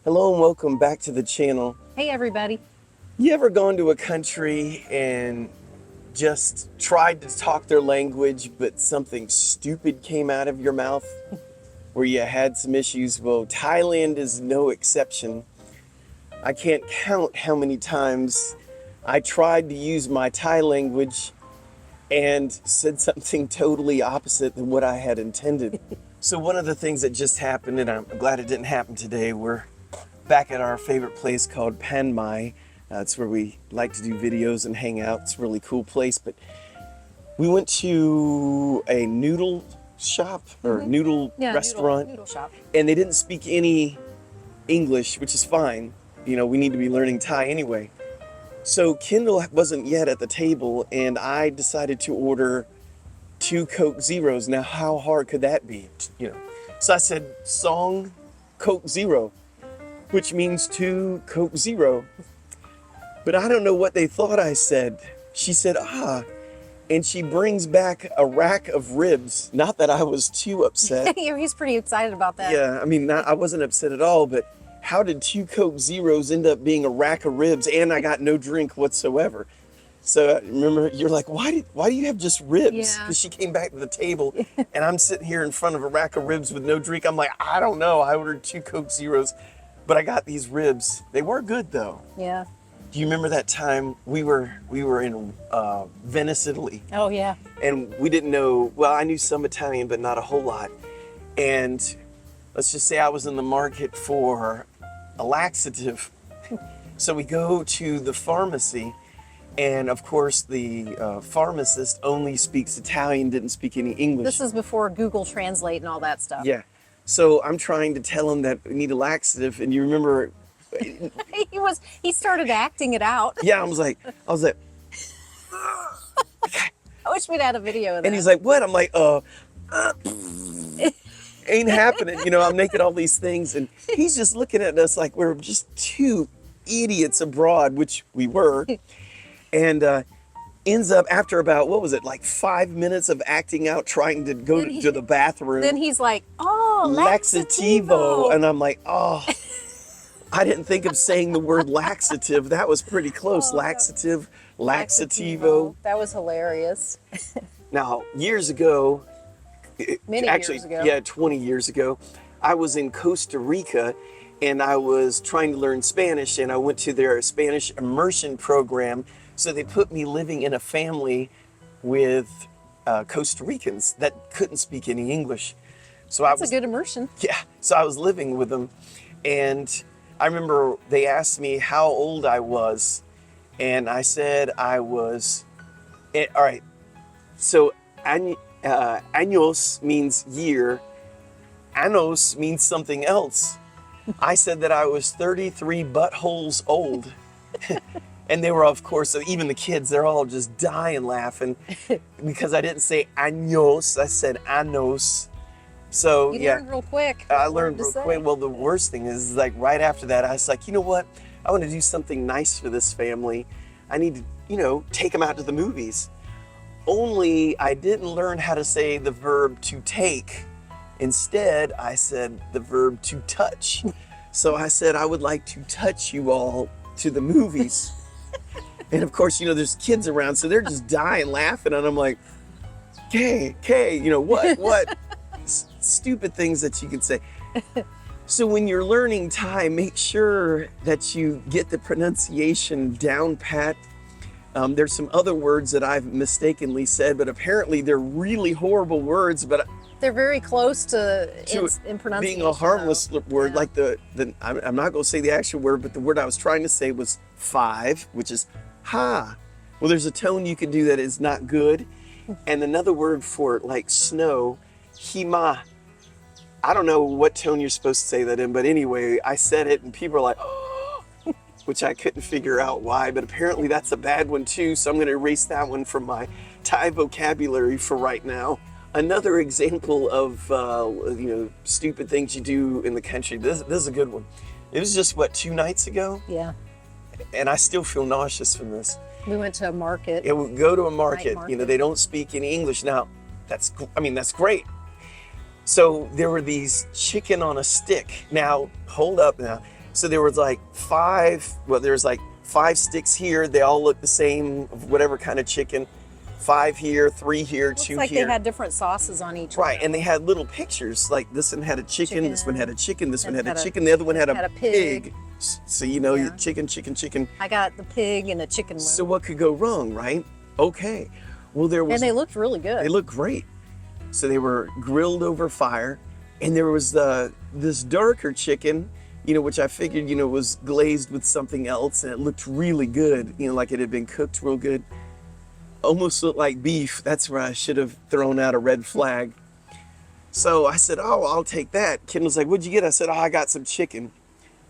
Hello and welcome back to the channel. Hey everybody. You ever gone to a country and just tried to talk their language, but something stupid came out of your mouth where you had some issues? Well, Thailand is no exception. I can't count how many times I tried to use my Thai language and said something totally opposite than what I had intended. So one of the things that just happened, and I'm glad it didn't happen today, we're back at our favorite place called Chiang Mai. It's where we like to do videos and hang out. It's a really cool place. But we went to a noodle shop or noodle restaurant, noodle shop. and they didn't speak any English, which is fine. You know, we need to be learning Thai anyway. So Kendall wasn't yet at the table, and I decided to order 2 Coke Zeros. Now, how hard could that be? You know, so I said, "Song Coke Zero," which means 2 Coke Zero. But I don't know what they thought I said. She said, and she brings back a rack of ribs. Not that I was too upset. He's pretty excited about that. Yeah, I mean, I wasn't upset at all, but how did 2 Coke Zeros end up being a rack of ribs and I got no drink whatsoever? So remember, you're like, why do you have just ribs? Yeah. Because she came back to the table and I'm sitting here in front of a rack of ribs with no drink. I'm like, I don't know. I ordered 2 Coke Zeros, but I got these ribs. They were good though. Yeah. Do you remember that time we were in Venice, Italy? Oh yeah. And we didn't know, well, I knew some Italian, but not a whole lot. And let's just say I was in the market for a laxative. So we go to the pharmacy, and of course the pharmacist only speaks Italian, didn't speak any English. This is before Google Translate and all that stuff. Yeah. So I'm trying to tell him that we need a laxative, and you remember... He started acting it out. Yeah, I was like... I wish we'd had a video of that. And he's like, what? I'm like, ain't happening. You know, I'm making all these things, and he's just looking at us like we're just 2 idiots abroad, which we were. And ends up after about, what was it, like 5 minutes of acting out, trying to go to the bathroom. Then he's like, oh, laxativo. And I'm like, I didn't think of saying the word laxative. That was pretty close. Laxative, laxativo. That was hilarious. Now, years ago, Many years ago. Yeah, 20 years ago, I was in Costa Rica and I was trying to learn Spanish, and I went to their Spanish immersion program. So they put me living in a family with Costa Ricans that couldn't speak any English. So That's a good immersion. Yeah, so I was living with them, and I remember they asked me how old I was, and I said I was, all right, so años means year, anos means something else. I said that I was 33 buttholes old. And they were, of course, even the kids, they're all just dying laughing because I didn't say años, I said anos. So You learned real quick. I learned real quick. Well, the worst thing is, like, right after that, I was like, you know what? I want to do something nice for this family. I need to, you know, take them out to the movies. Only I didn't learn how to say the verb to take. Instead, I said the verb to touch. So I said, I would like to touch you all to the movies. And of course, you know, there's kids around, so they're just dying laughing. And I'm like, K, you know, what? Stupid things that you can say. So when you're learning Thai, make sure that you get the pronunciation down pat. There's some other words that I've mistakenly said, but apparently they're really horrible words, but they're very close to in pronunciation. Being a harmless word, yeah. Like I'm not going to say the actual word, but the word I was trying to say was 5, which is ha. Well, there's a tone you can do that is not good. And another word for like snow, hima. I don't know what tone you're supposed to say that in, but anyway, I said it and people are like, oh, which I couldn't figure out why, but apparently that's a bad one too. So I'm going to erase that one from my Thai vocabulary for right now. Another example of, you know, stupid things you do in the country. This is a good one. It was just, 2 nights ago? Yeah. And I still feel nauseous from this. We went to a market. Yeah, we go to a market. You know, they don't speak any English. Now, that's great. So there were these chicken on a stick. Now, hold up now. So there was like there's like 5 sticks here. They all look the same, of whatever kind of chicken. 5 here, 3 here, Looks 2 like here. they had different sauces on each Right, one. and they had little pictures. Like this one had a chicken, this one had a chicken, this one had a had a- chicken, the other one had a pig. pig. So you know, Yeah. chicken, chicken, chicken. I got the pig and the chicken one. So what could go wrong, right? Okay. Well, there was. And they looked really good. They looked great. So they were grilled over fire, and there was this darker chicken, which I figured, was glazed with something else, and it looked really good, like it had been cooked real good. Almost looked like beef. That's where I should have thrown out a red flag. So I said, "Oh, I'll take that." Ken was like, "What'd you get?" I said, "Oh, I got some chicken."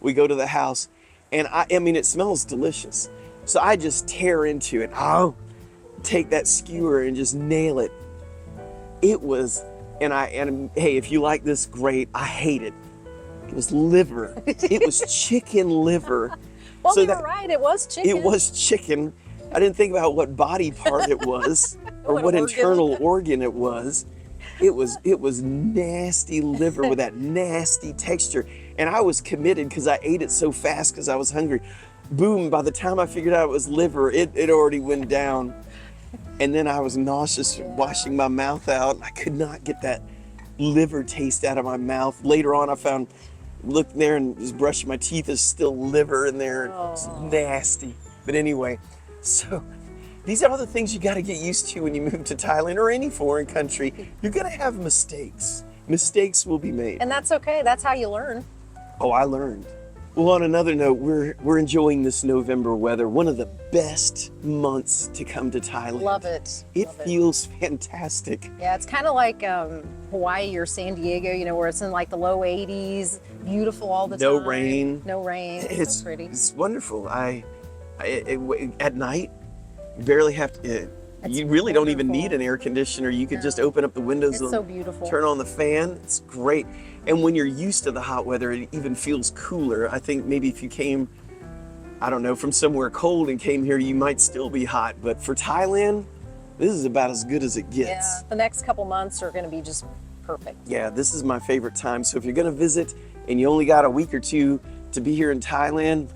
We go to the house, and I mean, it smells delicious. So I just tear into it. I'll take that skewer and just nail it. It was, and hey, if you like this, great. I hate it. It was liver. It was chicken liver. Well, So you that- were right. It was chicken. It was chicken. I didn't think about what body part it was or What what organ. internal organ it was. It was nasty liver with that nasty texture. And I was committed because I ate it so fast because I was hungry. Boom, by the time I figured out it was liver, it already went down. And then I was nauseous, washing my mouth out. I could not get that liver taste out of my mouth. Later on, I looked there and was brushing my teeth. There's still liver in there. It's nasty. But anyway, so these are the things you got to get used to when you move to Thailand or any foreign country. You're going to have mistakes. Mistakes will be made. And that's okay. That's how you learn. Oh, I learned. Well, on another note, we're enjoying this November weather. One of the best months to come to Thailand. Love it. It Love feels fantastic. Yeah, it's kind of like Hawaii or San Diego, where it's in like the low 80s, beautiful all the No time. rain. No rain. It's so pretty. It's wonderful. At night, you barely have to. You really don't even wonderful. need an air conditioner. You could just open up the windows It's so beautiful. turn on the fan. It's great. And when you're used to the hot weather, it even feels cooler. I think maybe if you came, I don't know, from somewhere cold and came here, you might still be hot. But for Thailand, this is about as good as it gets. Yeah, the next couple months are going to be just perfect. Yeah, this is my favorite time. So if you're going to visit and you only got a week or two to be here in Thailand,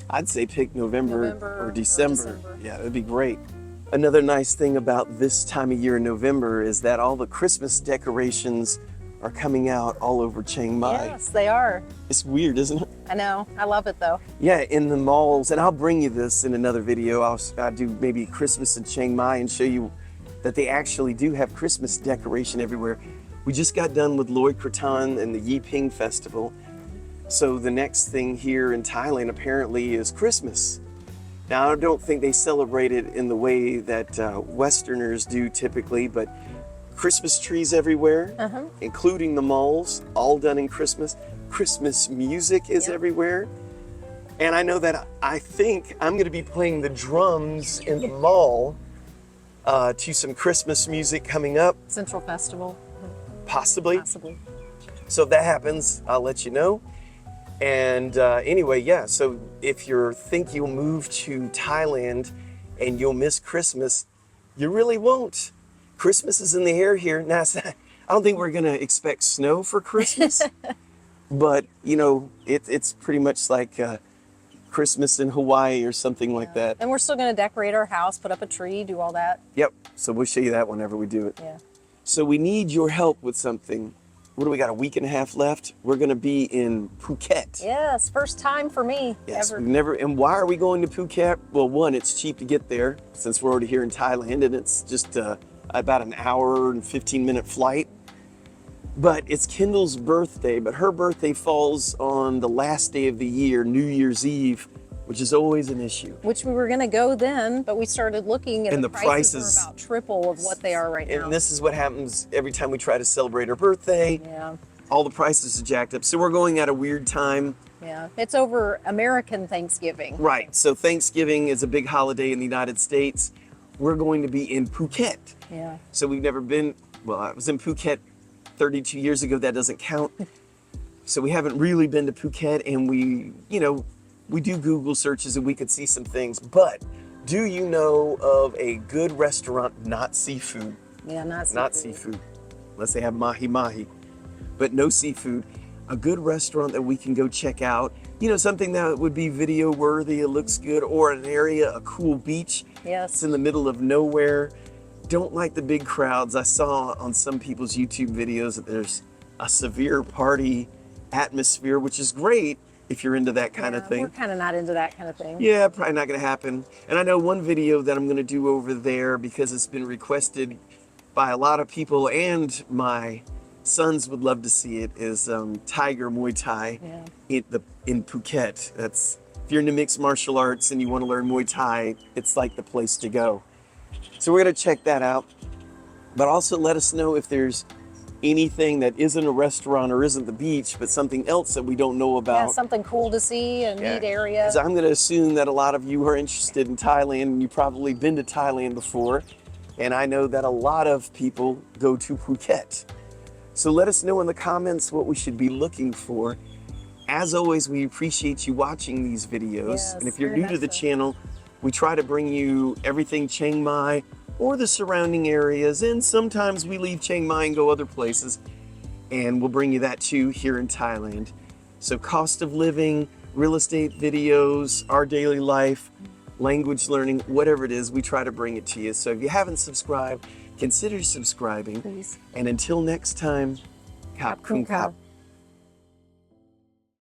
I'd say pick November or December. Yeah, that'd be great. Another nice thing about this time of year in November is that all the Christmas decorations are coming out all over Chiang Mai. Yes, they are. It's weird, isn't it? I know. I love it though. Yeah, in the malls, and I'll bring you this in another video. I'll do maybe Christmas in Chiang Mai and show you that they actually do have Christmas decoration everywhere. We just got done with Loy Krathong and the Yiping Festival. So the next thing here in Thailand apparently is Christmas. Now, I don't think they celebrate it in the way that Westerners do typically, but Christmas trees everywhere, including the malls, all done in Christmas. Christmas music is everywhere. And I know that I think I'm going to be playing the drums in the mall to some Christmas music coming up, Central Festival, possibly. possibly. So if that happens, I'll let you know. And anyway, yeah, so if you think you'll move to Thailand and you'll miss Christmas, you really won't. Christmas is in the air here. Now, I don't think we're going to expect snow for Christmas, but, it's pretty much like Christmas in Hawaii or something like that. And we're still going to decorate our house, put up a tree, do all that. Yep, so we'll show you that whenever we do it. Yeah. So we need your help with something. What do we got, a week and a half left? We're going to be in Phuket. Yes, first time for me Yes, ever. we've never. And why are we going to Phuket? Well, one, it's cheap to get there since we're already here in Thailand, and it's just about an hour and 15-minute flight. But it's Kendall's birthday, but her birthday falls on the last day of the year, New Year's Eve, which is always an issue. Which we were going to go then, but we started looking and, And the the prices prices- were about triple of what they are right now. And this is what happens every time we try to celebrate her birthday. Yeah, All the prices are jacked up. So we're going at a weird time. yeah. It's over American Thanksgiving. Right. So Thanksgiving is a big holiday in the United States. We're going to be in Phuket. Yeah. So we've never been, well, I was in Phuket 32 years ago. That doesn't count. So we haven't really been to Phuket, and we do Google searches and we could see some things. But do you know of a good restaurant, not seafood? Yeah, not seafood. Not seafood, unless they have mahi mahi, but no seafood. a good restaurant that we can go check out, you know, something that would be video worthy, it looks good, or an area, a cool beach. Yes. It's in the middle of nowhere. Don't like the big crowds. I saw on some people's YouTube videos that there's a severe party atmosphere, which is great if you're into that kind of thing. We're kind of not into that kind of thing. Yeah, probably not going to happen. And I know one video that I'm going to do over there, because it's been requested by a lot of people, and my sons would love to see it, is Tiger Muay Thai in Phuket. That's, if you're into mixed martial arts and you want to learn Muay Thai, it's like the place to go. So we're going to check that out. But also let us know if there's anything that isn't a restaurant or isn't the beach, but something else that we don't know about. Yeah, something cool to see, a neat area. So I'm going to assume that a lot of you are interested in Thailand, and you've probably been to Thailand before. And I know that a lot of people go to Phuket. So let us know in the comments what we should be looking for. As always, we appreciate you watching these videos. Yes, and if you're very new to the much so. channel, we try to bring you everything Chiang Mai or the surrounding areas. And sometimes we leave Chiang Mai and go other places. And we'll bring you that too here in Thailand. So cost of living, real estate videos, our daily life, language learning, whatever it is, we try to bring it to you. So if you haven't subscribed, consider subscribing. Please. And until next time, Kap Kun Kap.